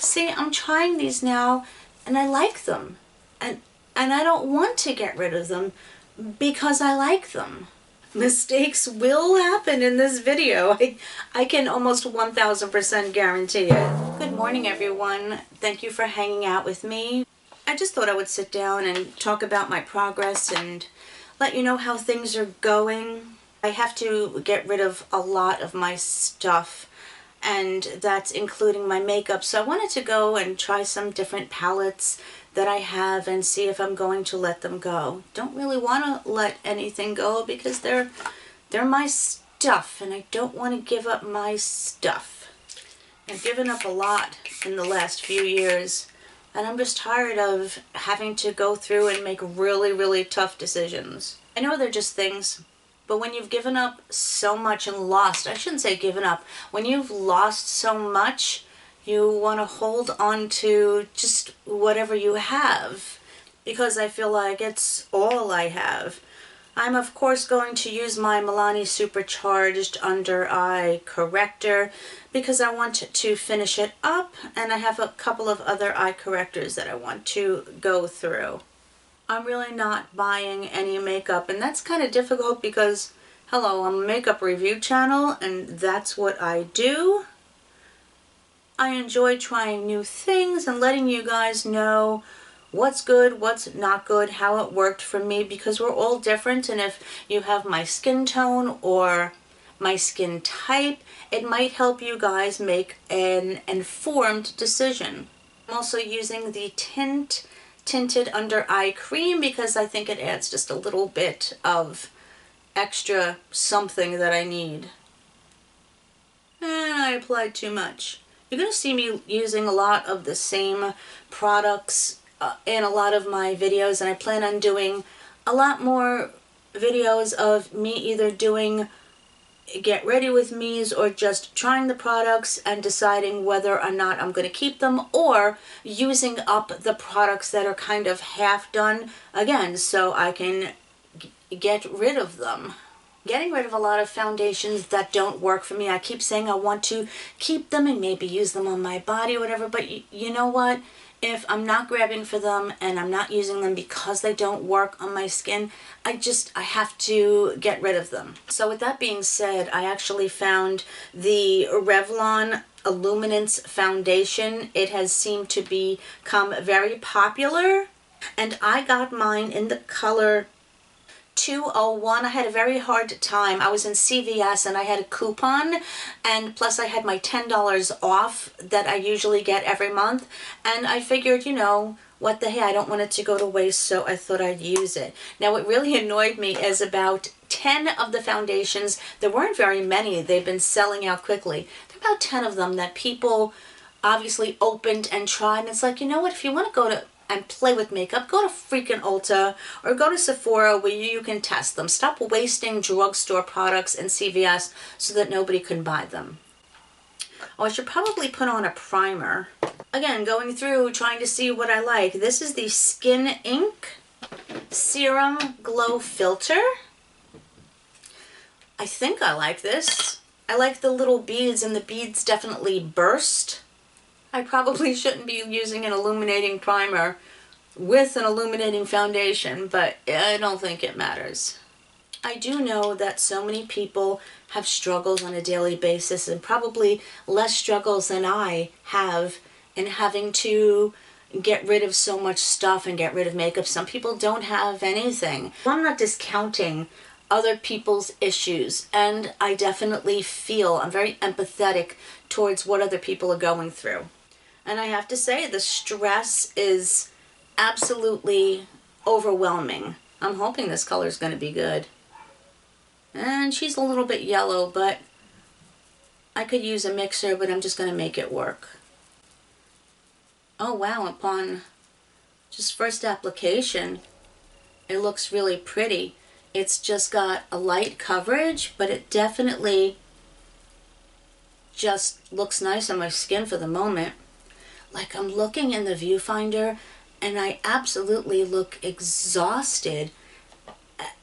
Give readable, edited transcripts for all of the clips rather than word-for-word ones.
See, I'm trying these now and I like them. And I don't want to get rid of them because I like them. Mistakes will happen in this video. I can almost 1000% guarantee it. Good morning, everyone. Thank you for hanging out with me. I just thought I would sit down and talk about my progress and let you know how things are going. I have to get rid of a lot of my stuff, and that's including my makeup. So I wanted to go and try some different palettes that I have and see if I'm going to let them go. Don't really want to let anything go because they're my stuff and I don't want to give up my stuff. I've given up a lot in the last few years and I'm just tired of having to go through and make really, really tough decisions. I know they're just things, but when you've given up so much and lost, I shouldn't say given up, when you've lost so much, you want to hold on to just whatever you have, because I feel like it's all I have. I'm of course going to use my Milani Supercharged Under Eye Corrector because I want to finish it up, and I have a couple of other eye correctors that I want to go through. I'm really not buying any makeup, and that's kind of difficult because, hello, I'm a makeup review channel and that's what I do. I enjoy trying new things and letting you guys know what's good, what's not good, how it worked for me, because we're all different, and if you have my skin tone or my skin type, it might help you guys make an informed decision. I'm also using the Tinted Under Eye Cream because I think it adds just a little bit of extra something that I need. And I applied too much. You're going to see me using a lot of the same products in a lot of my videos, and I plan on doing a lot more videos of me either doing get ready with me's or just trying the products and deciding whether or not I'm going to keep them, or using up the products that are kind of half done again so I can get rid of them. Getting rid of a lot of foundations that don't work for me. I keep saying I want to keep them and maybe use them on my body or whatever, but you know what? If I'm not grabbing for them and I'm not using them because they don't work on my skin, I have to get rid of them. So with that being said, I actually found the Revlon Illuminance Foundation. It has seemed to become very popular, and I got mine in the color 201. I had a very hard time. I was in CVS and I had a coupon, and plus I had my $10 off that I usually get every month, and I figured, you know, what the hey, I don't want it to go to waste, so I thought I'd use it. Now what really annoyed me is about 10 of the foundations, there weren't very many, they've been selling out quickly. There are about 10 of them that people obviously opened and tried, and it's like, you know what, if you want to go to and play with makeup, go to freaking Ulta or go to Sephora where you can test them. Stop wasting drugstore products in CVS so that nobody can buy them. Oh, I should probably put on a primer. Again, going through trying to see what I like. This is the Skin Ink Serum Glow Filter. I think I like this. I like the little beads, and the beads definitely burst. I probably shouldn't be using an illuminating primer with an illuminating foundation, but I don't think it matters. I do know that so many people have struggles on a daily basis, and probably less struggles than I have in having to get rid of so much stuff and get rid of makeup. Some people don't have anything. I'm not discounting other people's issues, and I definitely feel, I'm very empathetic towards what other people are going through. And I have to say, the stress is absolutely overwhelming. I'm hoping this color is going to be good. And she's a little bit yellow, but I could use a mixer, but I'm just going to make it work. Oh wow, upon just first application, it looks really pretty. It's just got a light coverage, but it definitely just looks nice on my skin for the moment. Like, I'm looking in the viewfinder and I absolutely look exhausted.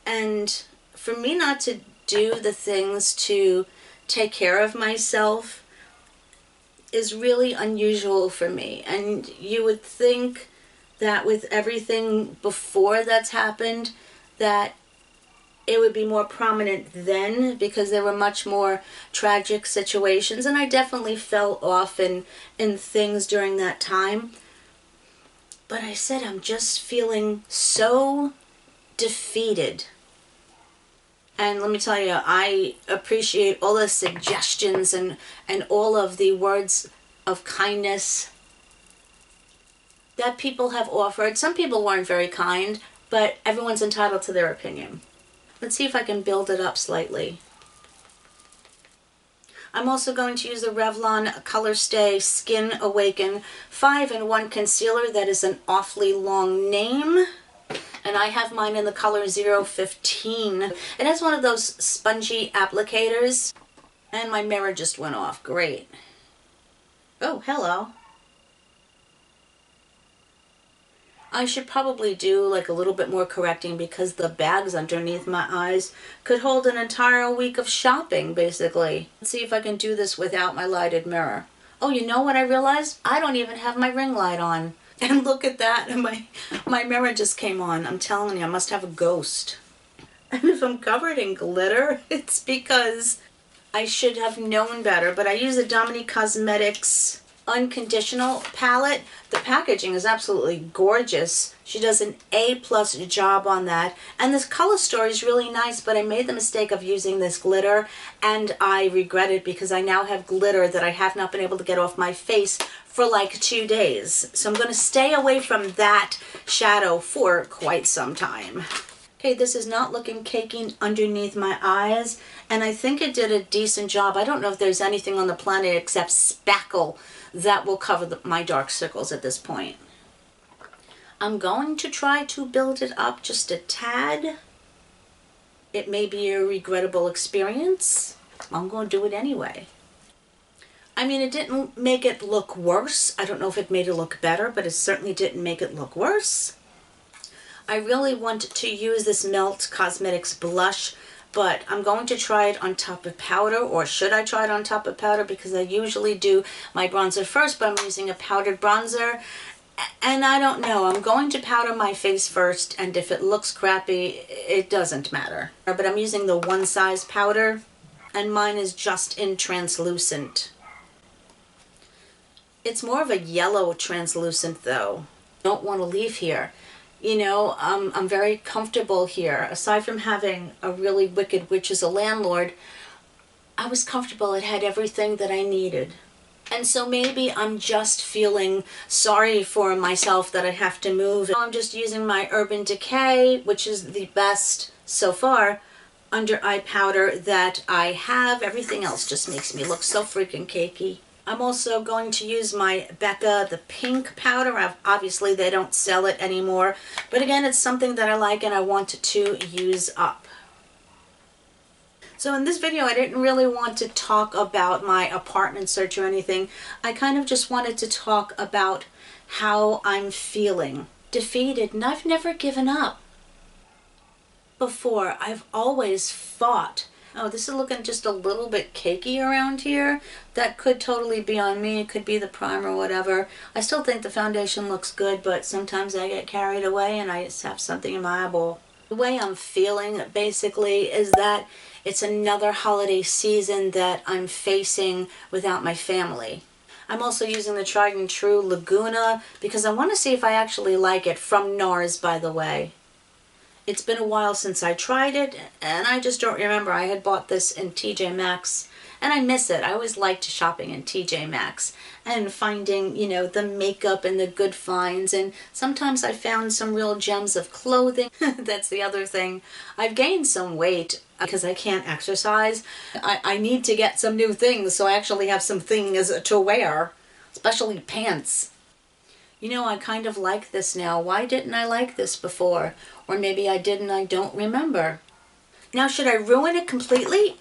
And for me not to do the things to take care of myself, is really unusual for me. And you would think that with everything before that's happened, that it would be more prominent then, because there were much more tragic situations, and I definitely fell off in things during that time. But I said, I'm just feeling so defeated. And let me tell you, I appreciate all the suggestions and all of the words of kindness that people have offered. Some people weren't very kind, but everyone's entitled to their opinion. Let's see if I can build it up slightly. I'm also going to use the Revlon Color Stay Skin Awaken 5-in-1 Concealer. That is an awfully long name. And I have mine in the color 015. It has one of those spongy applicators. And my mirror just went off. Great. Oh, hello. I should probably do like a little bit more correcting, because the bags underneath my eyes could hold an entire week of shopping, basically. Let's see if I can do this without my lighted mirror. Oh, you know what I realized? I don't even have my ring light on. And look at that, and my mirror just came on. I'm telling you, I must have a ghost. And if I'm covered in glitter, it's because I should have known better. But I use the Dominique Cosmetics Unconditional palette. The packaging is absolutely gorgeous. She does an A+ job on that. And this color story is really nice, but I made the mistake of using this glitter, and I regret it, because I now have glitter that I have not been able to get off my face for like 2 days. So I'm going to stay away from that shadow for quite some time. Okay, this is not looking cakey underneath my eyes, and I think it did a decent job. I don't know if there's anything on the planet except spackle that will cover my dark circles at this point. I'm going to try to build it up just a tad. It may be a regrettable experience. I'm going to do it anyway. I mean, it didn't make it look worse. I don't know if it made it look better, but it certainly didn't make it look worse. I really want to use this Melt Cosmetics blush, but I'm going to try it on top of powder, or should I try it on top of powder? Because I usually do my bronzer first, but I'm using a powdered bronzer, and I don't know. I'm going to powder my face first, and if it looks crappy, it doesn't matter. But I'm using the one size powder, and mine is just in translucent. It's more of a yellow translucent though. Don't want to leave here. You know, I'm very comfortable here. Aside from having a really wicked witch as a landlord, I was comfortable. It had everything that I needed. And so maybe I'm just feeling sorry for myself that I have to move. I'm just using my Urban Decay, which is the best so far, under eye powder that I have. Everything else just makes me look so freaking cakey. I'm also going to use my Becca, the pink powder. Obviously, they don't sell it anymore. But again, it's something that I like and I want to use up. So in this video, I didn't really want to talk about my apartment search or anything. I kind of just wanted to talk about how I'm feeling. Defeated, and I've never given up before. I've always fought. Oh, this is looking just a little bit cakey around here. That could totally be on me. It could be the primer or whatever. I still think the foundation looks good, but sometimes I get carried away and I just have something in my eyeball. The way I'm feeling, basically, is that it's another holiday season that I'm facing without my family. I'm also using the tried and true Laguna because I want to see if I actually like it, from NARS, by the way. It's been a while since I tried it, and I just don't remember. I had bought this in TJ Maxx, and I miss it. I always liked shopping in TJ Maxx and finding, you know, the makeup and the good finds, and sometimes I found some real gems of clothing. That's the other thing. I've gained some weight because I can't exercise. I need to get some new things, so I actually have some things to wear, especially pants. You know, I kind of like this now. Why didn't I like this before? Or maybe I didn't, I don't remember. Now, should I ruin it completely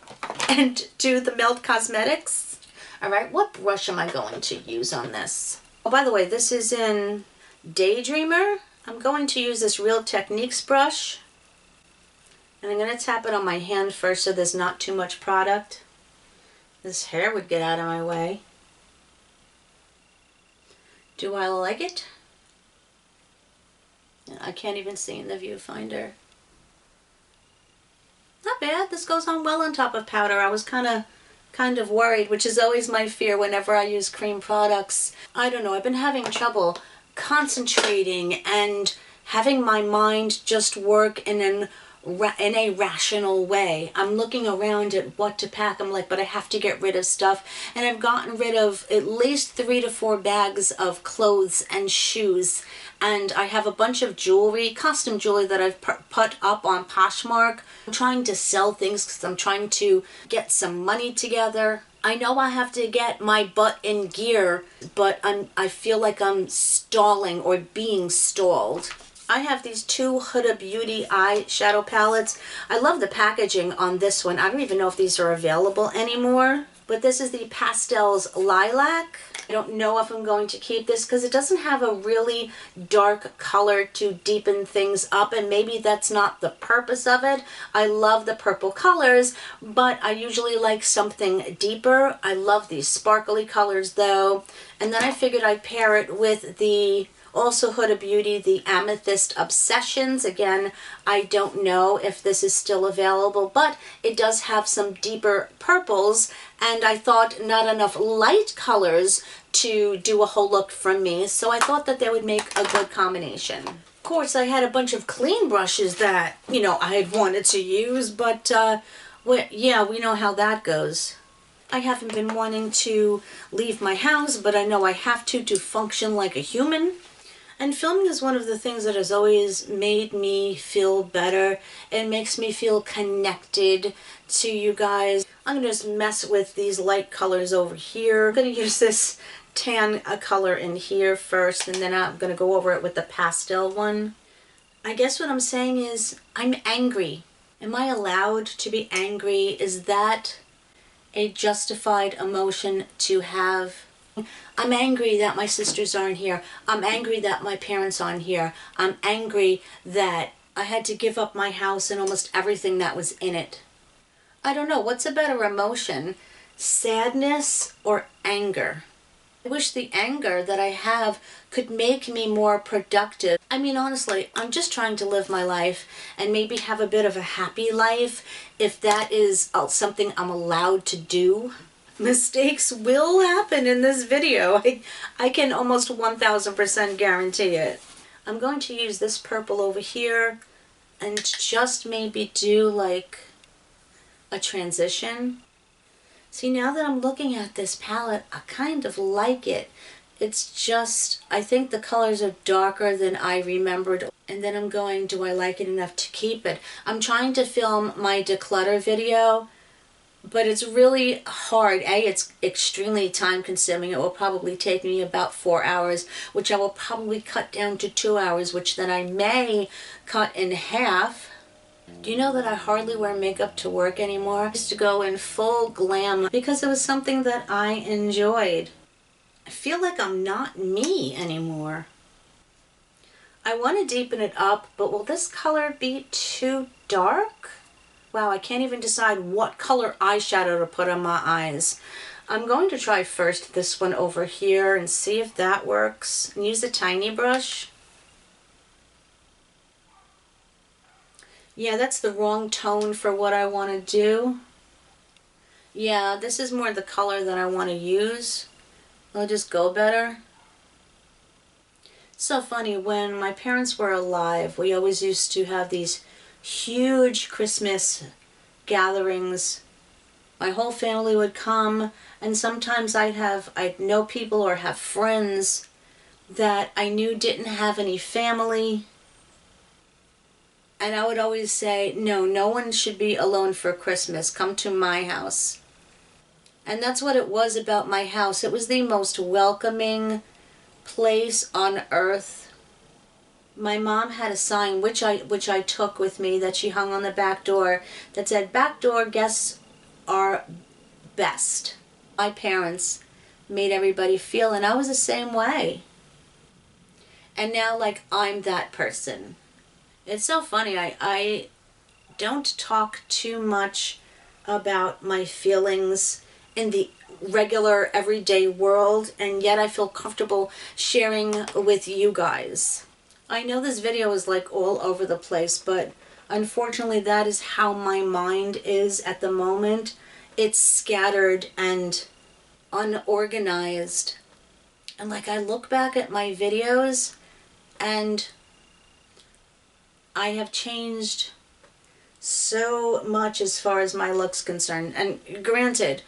and do the Melt Cosmetics? All right, what brush am I going to use on this? Oh, by the way, this is in Daydreamer. I'm going to use this Real Techniques brush. And I'm going to tap it on my hand first so there's not too much product. This hair would get out of my way. Do I like it? I can't even see in the viewfinder. Not bad. This goes on well on top of powder. I was kind of worried, which is always my fear whenever I use cream products. I don't know. I've been having trouble concentrating and having my mind just work in a rational way. I'm looking around at what to pack. I'm like, but I have to get rid of stuff. And I've gotten rid of at least 3 to 4 bags of clothes and shoes. And I have a bunch of jewelry, costume jewelry that I've put up on Poshmark. I'm trying to sell things because I'm trying to get some money together. I know I have to get my butt in gear, but I feel like I'm stalling or being stalled. I have these 2 Huda Beauty eyeshadow palettes. I love the packaging on this one. I don't even know if these are available anymore. But this is the Pastels Lilac. I don't know if I'm going to keep this because it doesn't have a really dark color to deepen things up, and maybe that's not the purpose of it. I love the purple colors, but I usually like something deeper. I love these sparkly colors though. And then I figured I'd pair it with the also Huda Beauty, the Amethyst Obsessions. Again, I don't know if this is still available, but it does have some deeper purples, and I thought not enough light colors to do a whole look from me, so I thought that they would make a good combination. Of course, I had a bunch of clean brushes that, I had wanted to use, but yeah, we know how that goes. I haven't been wanting to leave my house, but I know I have to function like a human. And filming is one of the things that has always made me feel better. It makes me feel connected to you guys. I'm going to just mess with these light colors over here. I'm going to use this tan color in here first, and then I'm going to go over it with the pastel one. I guess what I'm saying is I'm angry. Am I allowed to be angry? Is that a justified emotion to have? I'm angry that my sisters aren't here. I'm angry that my parents aren't here. I'm angry that I had to give up my house and almost everything that was in it. I don't know, what's a better emotion? Sadness or anger? I wish the anger that I have could make me more productive. I mean, honestly, I'm just trying to live my life and maybe have a bit of a happy life, if that is something I'm allowed to do. Mistakes will happen in this video. I can almost 1000% guarantee it. I'm going to use this purple over here and just maybe do like a transition. See, now that I'm looking at this palette, I kind of like it. It's just, I think the colors are darker than I remembered. And then I'm going, do I like it enough to keep it? I'm trying to film my declutter video, but it's really hard. It's extremely time consuming. It will probably take me about 4 hours, which I will probably cut down to 2 hours, which then I may cut in half. Do you know that I hardly wear makeup to work anymore? I used to go in full glam because it was something that I enjoyed. I feel like I'm not me anymore. I want to deepen it up, but will this color be too dark? Wow, I can't even decide what color eyeshadow to put on my eyes. I'm going to try first this one over here and see if that works. And use a tiny brush. Yeah, that's the wrong tone for what I want to do. Yeah, this is more the color that I want to use. It'll just go better. It's so funny, when my parents were alive, we always used to have these huge Christmas gatherings. My whole family would come, and sometimes I'd know people or have friends that I knew didn't have any family. And I would always say, no one should be alone for Christmas. Come to my house. And that's what it was about my house. It was the most welcoming place on earth. My mom had a sign, which I took with me, that she hung on the back door, that said, "Back door guests are best." My parents made everybody feel, and I was the same way. And now, like, I'm that person. It's so funny, I don't talk too much about my feelings in the regular everyday world, and yet I feel comfortable sharing with you guys. I know this video is like all over the place, but unfortunately that is how my mind is at the moment. It's scattered and unorganized. And like I look back at my videos and I have changed so much as far as my look's concerned. And granted,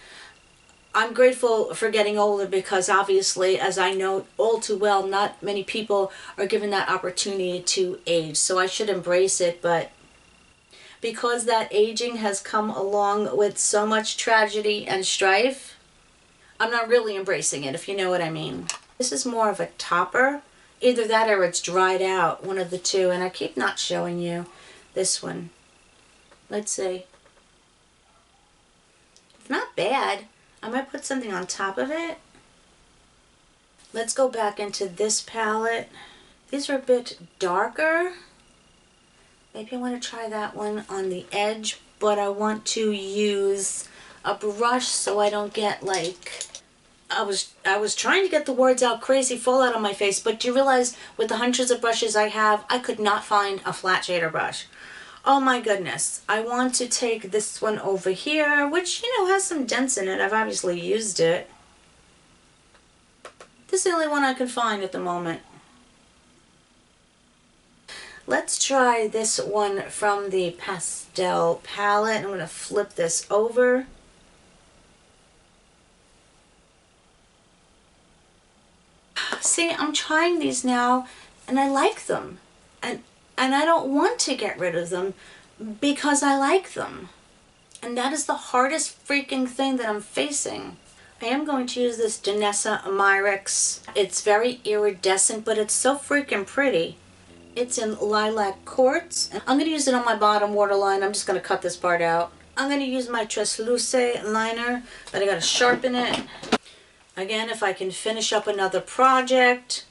I'm grateful for getting older because obviously, as I know all too well, not many people are given that opportunity to age. So I should embrace it, but because that aging has come along with so much tragedy and strife, I'm not really embracing it, if you know what I mean. This is more of a topper. Either that or it's dried out, one of the two, and I keep not showing you this one. Let's see. It's not bad. I might put something on top of it. Let's go back into this palette. These are a bit darker. Maybe I want to try that one on the edge, but I want to use a brush so I don't get like... I was trying to get the words out, crazy fallout on my face, but do you realize with the hundreds of brushes I have, I could not find a flat shader brush. Oh my goodness. I want to take this one over here, which, you know, has some dents in it. I've obviously used it. This is the only one I can find at the moment. Let's try this one from the pastel palette. I'm going to flip this over. See, I'm trying these now and I like them. And I don't want to get rid of them because I like them. And that is the hardest freaking thing that I'm facing. I am going to use this Danessa Myrix. It's very iridescent, but it's so freaking pretty. It's in Lilac Quartz. I'm going to use it on my bottom waterline. I'm just going to cut this part out. I'm going to use my Transluce liner, but I got to sharpen it. Again, if I can finish up another product,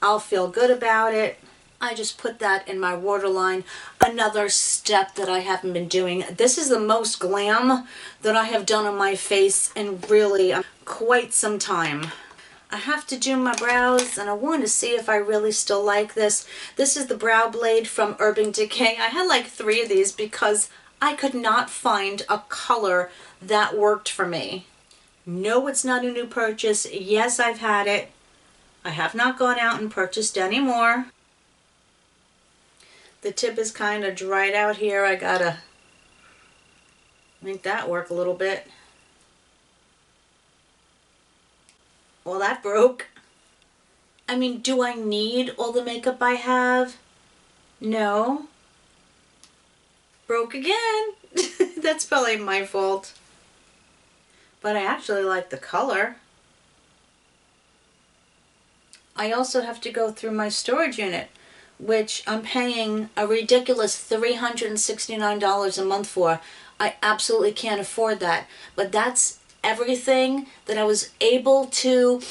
I'll feel good about it. I just put that in my waterline. Another step that I haven't been doing. This is the most glam that I have done on my face in really quite some time. I have to do my brows and I want to see if I really still like this. This is the brow blade from Irvington. I had like 3 of these because I could not find a color that worked for me. No, it's not a new purchase. Yes, I've had it. I have not gone out and purchased any more. The tip is kind of dried out here. I gotta make that work a little bit. Well, that broke. I mean, do I need all the makeup I have? No. Broke again. That's probably my fault. But I actually like the color. I also have to go through my storage unit, which I'm paying a ridiculous $369 a month for. I absolutely can't afford that. But that's everything that I was able to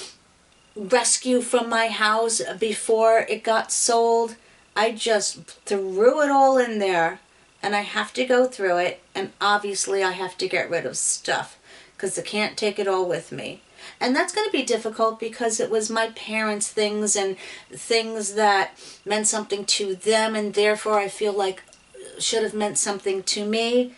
rescue from my house before it got sold. I just threw it all in there, and I have to go through it, and obviously I have to get rid of stuff because I can't take it all with me. And that's going to be difficult because it was my parents' things and things that meant something to them, and therefore I feel like should have meant something to me,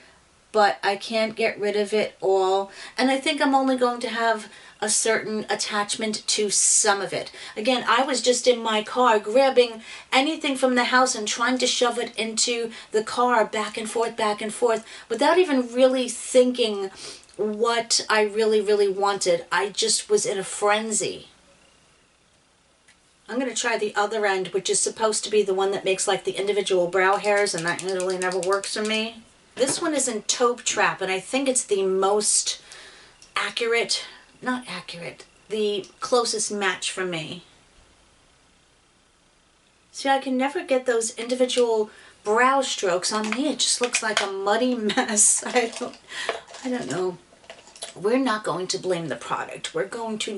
but I can't get rid of it all. And I think I'm only going to have a certain attachment to some of it. Again, I was just in my car grabbing anything from the house and trying to shove it into the car back and forth, without even really thinking what I really wanted. I just was in a frenzy. I'm going to try the other end, which is supposed to be the one that makes like the individual brow hairs, and that literally never works for me. This one is in Taupe Trap, and I think it's the most accurate, not accurate, the closest match for me. See, I can never get those individual brow strokes. On me, it just looks like a muddy mess. I don't know. We're not going to blame the product. We're going to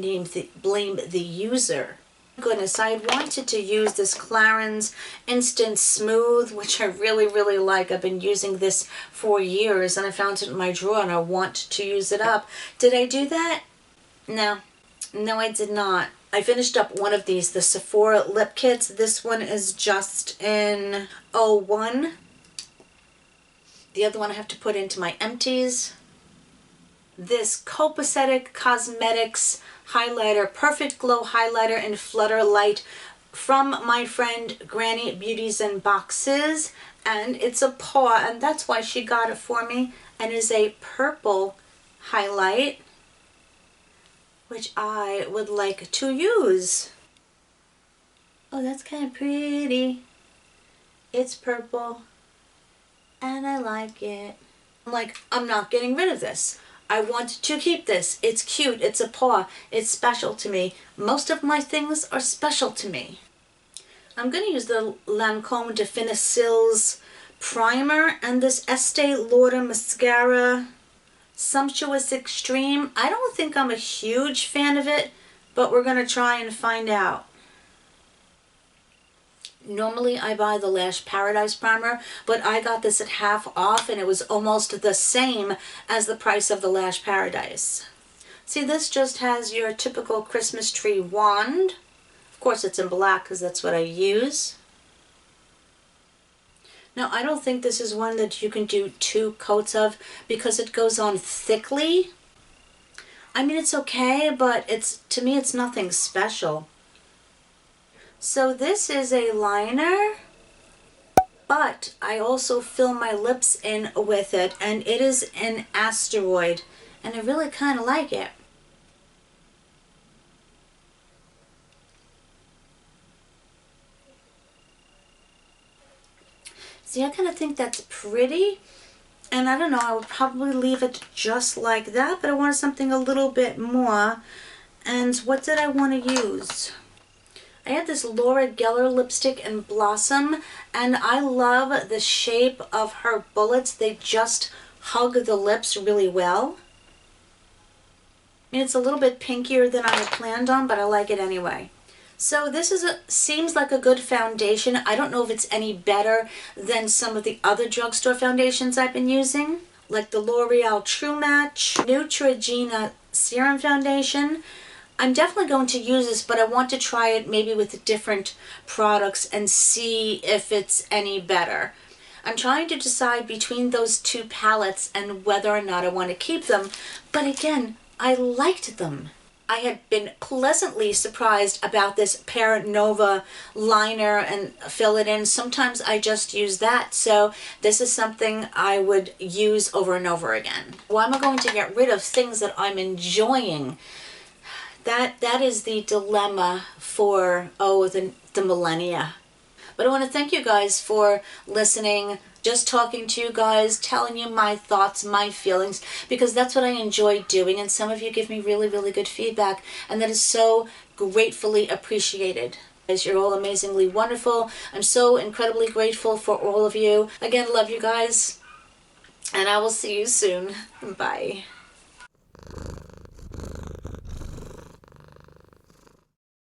blame the user. Goodness, I had wanted to use this Clarins Instant Smooth, which I really, really like. I've been using this for years, and I found it in my drawer, and I want to use it up. Did I do that? No. No, I did not. I finished up one of these, the Sephora lip kits. This one is just in 01. The other one I have to put into my empties. This Copacetic Cosmetics highlighter, Perfect Glow highlighter in Flutter Light from my friend Granny Beauties and Boxes, and it's a paw, and that's why she got it for me, and is a purple highlight, which I would like to use. Oh, that's kind of pretty. It's purple, and I like it. I'm not getting rid of this. I want to keep this. It's cute. It's a paw. It's special to me. Most of my things are special to me. I'm going to use the Lancome Definicils primer and this Estee Lauder mascara, Sumptuous Extreme. I don't think I'm a huge fan of it, but we're going to try and find out. Normally I buy the Lash Paradise primer, but I got this at half off and it was almost the same as the price of the Lash Paradise. See, this just has your typical Christmas tree wand. Of course it's in black because that's what I use. Now I don't think this is one that you can do 2 coats of because it goes on thickly. I mean, it's okay, but to me it's nothing special. So this is a liner, but I also fill my lips in with it, and it is an asteroid, and I really kind of like it. See, I kind of think that's pretty, and I don't know, I would probably leave it just like that, but I wanted something a little bit more. And what did I want to use? I had this Laura Geller lipstick in Blossom, and I love the shape of her bullets. They just hug the lips really well. I mean, it's a little bit pinkier than I had planned on, but I like it anyway. So this seems like a good foundation. I don't know if it's any better than some of the other drugstore foundations I've been using, like the L'Oreal True Match Neutrogena Serum Foundation. I'm definitely going to use this, but I want to try it maybe with different products and see if it's any better. I'm trying to decide between those 2 palettes and whether or not I want to keep them. But again, I liked them. I had been pleasantly surprised about this Pear Nova liner and fill it in. Sometimes I just use that, so this is something I would use over and over again. Why am I going to get rid of things that I'm enjoying? That is the dilemma for, the millennia. But I want to thank you guys for listening, just talking to you guys, telling you my thoughts, my feelings, because that's what I enjoy doing, and some of you give me really, really good feedback, and that is so gratefully appreciated. Guys, you're all amazingly wonderful. I'm so incredibly grateful for all of you. Again, love you guys, and I will see you soon. Bye.